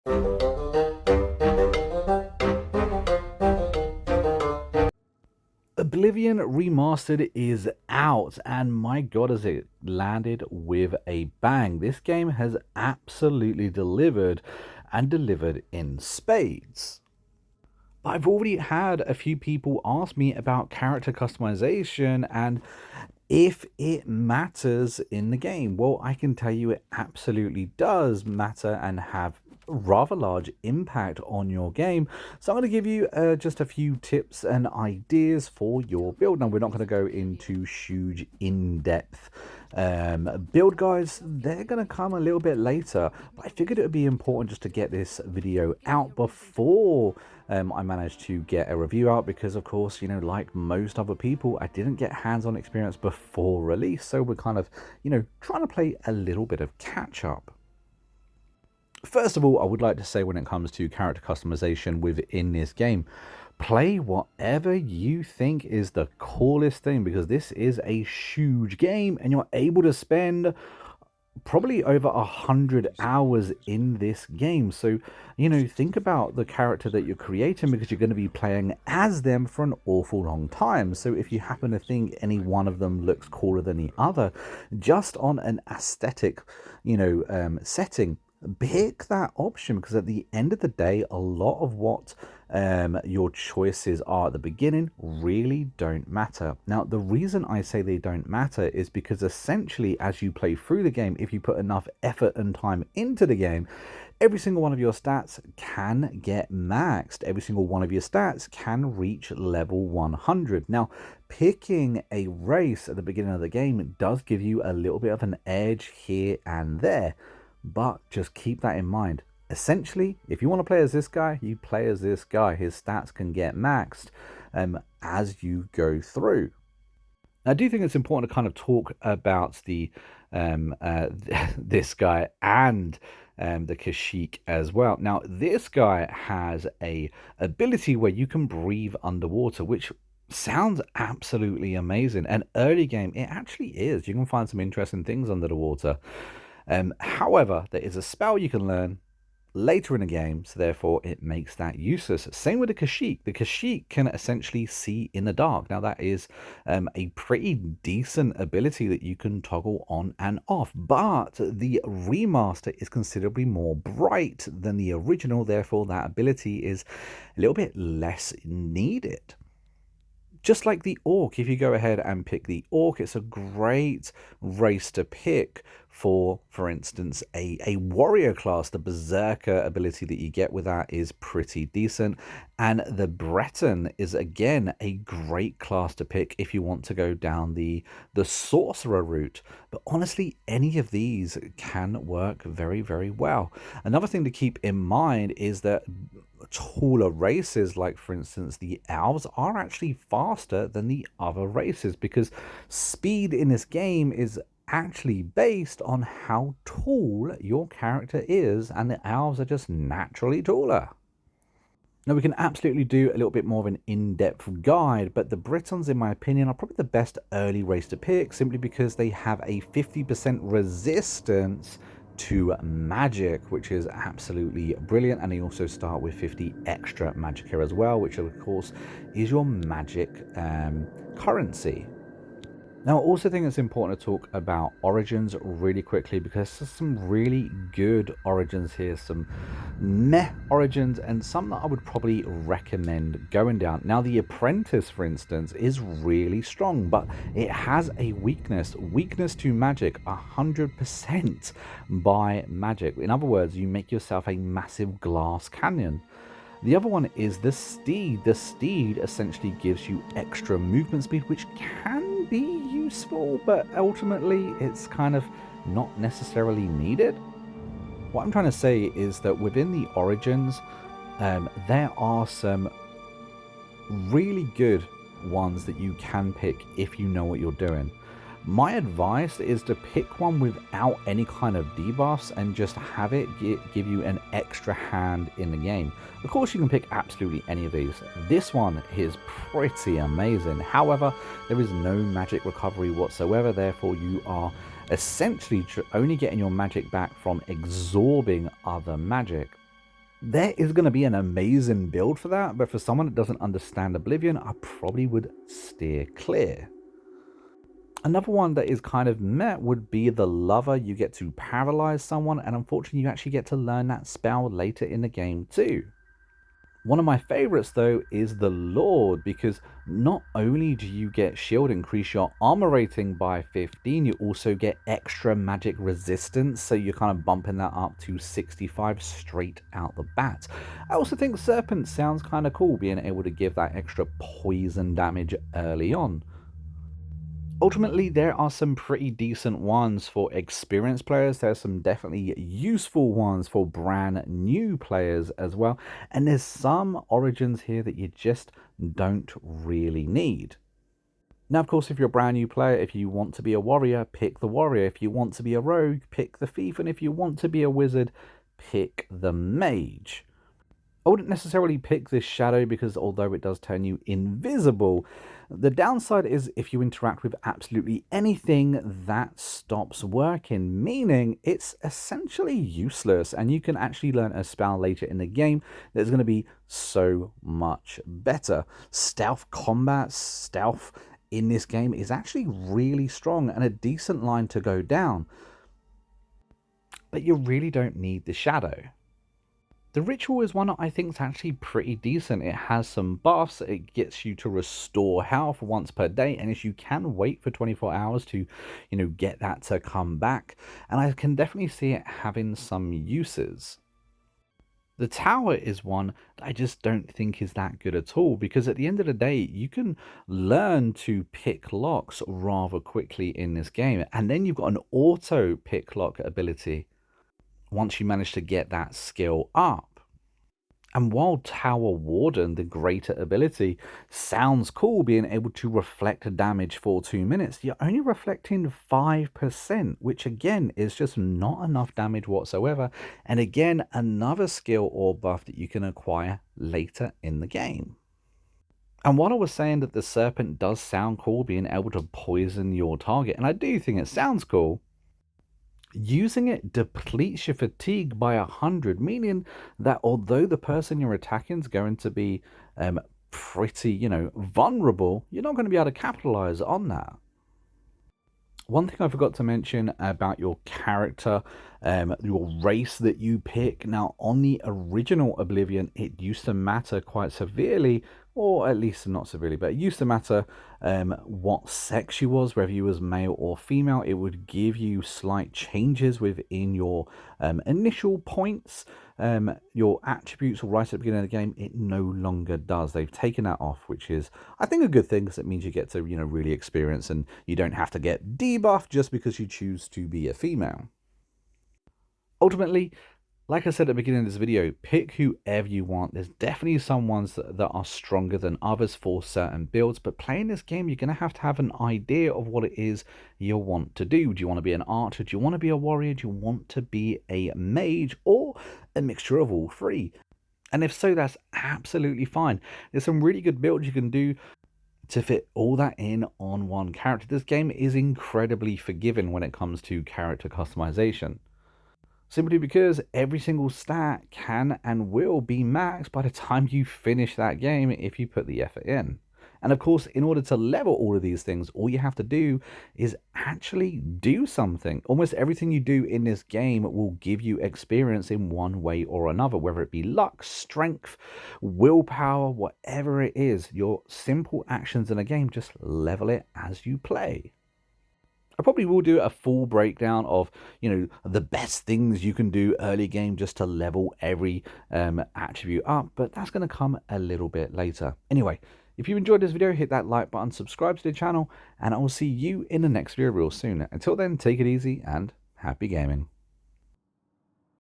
Oblivion Remastered is out, and my god, has it landed with a bang. This game has absolutely delivered, and delivered in spades. I've already had a few people ask me about character customization and if it matters in the game. Well, I can tell you it absolutely does matter and have rather large impact on your game. So I'm going to give you just a few tips and ideas for your build. Now, we're not going to go into huge in-depth build guides. They're going to come a little bit later, but I figured it would be important just to get this video out before I managed to get a review out, because of course, you know, like most other people, I didn't get hands-on experience before release, so we're kind of, you know, trying to play a little bit of catch up. First of all, I would like to say, when it comes to character customization within this game, play whatever you think is the coolest thing, because this is a huge game and you're able to spend probably over 100 hours in this game. So, you know, think about the character that you're creating, because you're going to be playing as them for an awful long time. So if you happen to think any one of them looks cooler than the other, just on an aesthetic, you know, setting, pick that option, because at the end of the day, a lot of what your choices are at the beginning really don't matter. Now, the reason I say they don't matter is because essentially, as you play through the game, if you put enough effort and time into the game, every single one of your stats can get maxed. Every single one of your stats can reach level 100. Now, picking a race at the beginning of the game does give you a little bit of an edge here and there, but just keep that in mind. Essentially, if you want to play as this guy, you play as this guy. His stats can get maxed as you go through. I do think it's important to kind of talk about the this guy and the Kashyyyk as well. Now, this guy has a ability where you can breathe underwater, which sounds absolutely amazing. And early game, it actually is. You can find some interesting things under the water. However, there is a spell you can learn later in the game, so therefore it makes that useless. Same with the Kashyyyk. The Kashyyyk can essentially see in the dark. Now, that is a pretty decent ability that you can toggle on and off, but the remaster is considerably more bright than the original, therefore that ability is a little bit less needed. Just like the Orc, if you go ahead and pick the Orc, it's a great race to pick for instance, a warrior class. The Berserker ability that you get with that is pretty decent. And the Breton is, again, a great class to pick if you want to go down the sorcerer route. But honestly, any of these can work very, very well. Another thing to keep in mind is that taller races, like for instance the elves, are actually faster than the other races, because speed in this game is actually based on how tall your character is, and the elves are just naturally taller. Now, we can absolutely do a little bit more of an in-depth guide, but the Britons, in my opinion, are probably the best early race to pick, simply because they have a 50% resistance to magic, which is absolutely brilliant. And they also start with 50 extra magic here as well, which of course is your magic currency. Now, I also think it's important to talk about origins really quickly, because there's some really good origins here, some meh origins, and some that I would probably recommend going down. Now, the Apprentice, for instance, is really strong, but it has a weakness to magic, 100% by magic. In other words, you make yourself a massive glass canyon. The other one is the Steed. The Steed essentially gives you extra movement speed, which can be useful, but ultimately it's kind of not necessarily needed. What I'm trying to say is that within the origins, there are some really good ones that you can pick if you know what you're doing. My advice is to pick one without any kind of debuffs and just have it give you an extra hand in the game. Of course, you can pick absolutely any of these. This one is pretty amazing. However, there is no magic recovery whatsoever. Therefore, you are essentially only getting your magic back from absorbing other magic. There is going to be an amazing build for that, but for someone that doesn't understand Oblivion, I probably would steer clear. Another one that is kind of meh would be the Lover. You get to paralyze someone, and unfortunately you actually get to learn that spell later in the game too. One of my favorites though is the Lord, because not only do you get shield increase your armor rating by 15, you also get extra magic resistance, so you're kind of bumping that up to 65 straight out the bat. I also think Serpent sounds kind of cool, being able to give that extra poison damage early on. Ultimately, there are some pretty decent ones for experienced players. There's some definitely useful ones for brand new players as well. And there's some origins here that you just don't really need. Now, of course, if you're a brand new player, if you want to be a warrior, pick the warrior. If you want to be a rogue, pick the thief. And if you want to be a wizard, pick the mage. I wouldn't necessarily pick this shadow because although it does turn you invisible, the downside is if you interact with absolutely anything, that stops working, meaning it's essentially useless, and you can actually learn a spell later in the game that's going to be so much better. Stealth combat, stealth in this game is actually really strong and a decent line to go down, but you really don't need the shadow. The ritual is one that I think is actually pretty decent. It has some buffs, it gets you to restore health once per day, and if you can wait for 24 hours to, get that to come back, and I can definitely see it having some uses. The tower is one that I just don't think is that good at all, because at the end of the day, you can learn to pick locks rather quickly in this game, and then you've got an auto pick lock ability once you manage to get that skill up. And while Tower Warden, the greater ability, sounds cool, being able to reflect damage for 2 minutes, you're only reflecting 5%, which again is just not enough damage whatsoever. And again, another skill or buff that you can acquire later in the game. And while I was saying that the Serpent does sound cool, being able to poison your target, and I do think it sounds cool, using it depletes your fatigue by 100, meaning that although the person you're attacking is going to be pretty, vulnerable, you're not going to be able to capitalize on that. One thing I forgot to mention about your character, your race that you pick. Now, on the original Oblivion, it used to matter quite severely, or at least not severely, but it used to matter what sex you was, whether you was male or female. It would give you slight changes within your initial points, your attributes right at the beginning of the game. It no longer does. They've taken that off, which is, I think, a good thing, because it means you get to, really experience, and you don't have to get debuffed just because you choose to be a female. Ultimately, like I said at the beginning of this video, pick whoever you want. There's definitely some ones that are stronger than others for certain builds, but playing this game, you're going to have an idea of what it is you want to do. Do you want to be an archer? Do you want to be a warrior? Do you want to be a mage, or a mixture of all three? And if so, that's absolutely fine. There's some really good builds you can do to fit all that in on one character. This game is incredibly forgiving when it comes to character customization, simply because every single stat can and will be maxed by the time you finish that game if you put the effort in. And of course, in order to level all of these things, all you have to do is actually do something. Almost everything you do in this game will give you experience in one way or another, whether it be luck, strength, willpower, whatever it is. Your simple actions in a game, just level it as you play. I probably will do a full breakdown of, the best things you can do early game just to level every attribute up, but that's going to come a little bit later. Anyway, if you enjoyed this video, hit that like button, subscribe to the channel, and I will see you in the next video real soon. Until then, take it easy and happy gaming.